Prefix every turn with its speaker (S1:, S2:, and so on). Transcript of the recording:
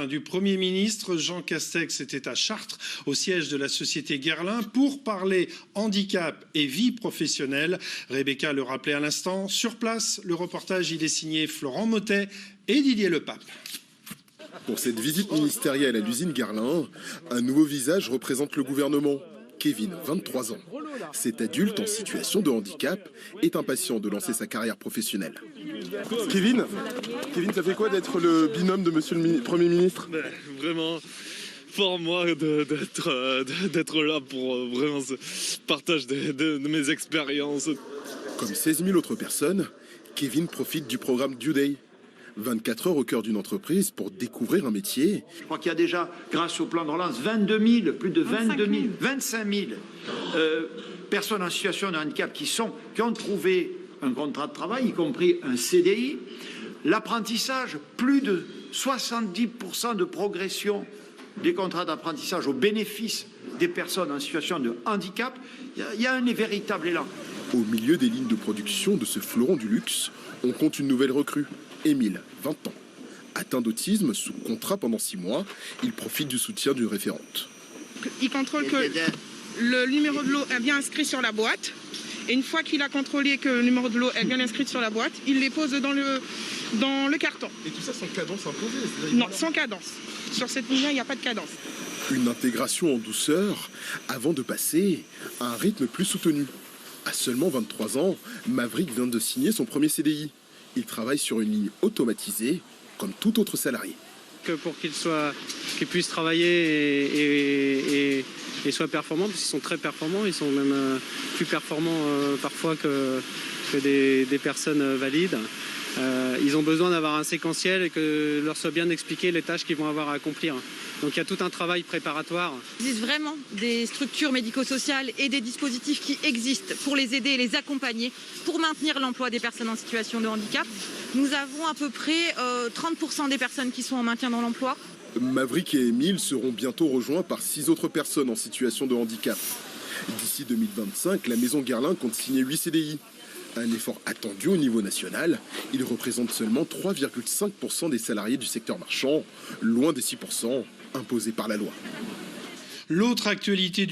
S1: matin du Premier ministre. Jean Castex était à Chartres, au siège de la société Guerlain, pour parler handicap et vie professionnelle. Rebecca le rappelait à l'instant. Sur place, le reportage, il est signé Florent Mottet et Didier Lepape.
S2: Pour cette visite ministérielle à l'usine Guerlain, un nouveau visage représente le gouvernement. Kevin, 23 ans. Cet adulte en situation de handicap est impatient de lancer sa carrière professionnelle.
S3: Kevin, ça fait quoi d'être le binôme de monsieur le Premier ministre?
S4: Vraiment pour moi d'être là pour vraiment ce partage de mes expériences.
S2: Comme 16 000 autres personnes, Kevin profite du programme Due Day. 24 heures au cœur d'une entreprise pour découvrir un métier.
S5: Je crois qu'il y a déjà, grâce au plan de relance, plus de 25 000 personnes en situation de handicap qui ont trouvé un contrat de travail, y compris un CDI. L'apprentissage, plus de 70% de progression des contrats d'apprentissage au bénéfice des personnes en situation de handicap. Il y a un véritable élan.
S2: Au milieu des lignes de production de ce fleuron du luxe, on compte une nouvelle recrue. Émile, 20 ans. Atteint d'autisme, sous contrat pendant 6 mois, il profite du soutien d'une référente.
S6: Il contrôle que le numéro de lot est bien inscrit sur la boîte. Et une fois qu'il a contrôlé que le numéro de lot est bien inscrit sur la boîte, il les pose dans le carton.
S3: Et tout ça sans cadence imposée?
S6: Non, sans cadence. Sur cette ligne-là, il n'y a pas de cadence.
S2: Une intégration en douceur avant de passer à un rythme plus soutenu. À seulement 23 ans, Maverick vient de signer son premier CDI. Il travaille sur une ligne automatisée, comme tout autre salarié.
S7: Pour qu'ils puissent travailler et soient performants, parce qu'ils sont très performants, ils sont même plus performants parfois que des personnes valides. Ils ont besoin d'avoir un séquentiel et que leur soit bien expliqué les tâches qu'ils vont avoir à accomplir. Donc il y a tout un travail préparatoire.
S8: Il existe vraiment des structures médico-sociales et des dispositifs qui existent pour les aider et les accompagner pour maintenir l'emploi des personnes en situation de handicap. Nous avons à peu près 30% des personnes qui sont en maintien dans l'emploi.
S2: Maverick et Émile seront bientôt rejoints par 6 autres personnes en situation de handicap. D'ici 2025, la maison Guerlain compte signer 8 CDI. Un effort attendu au niveau national. Il représente seulement 3,5% des salariés du secteur marchand, loin des 6% imposés par la loi.
S1: L'autre actualité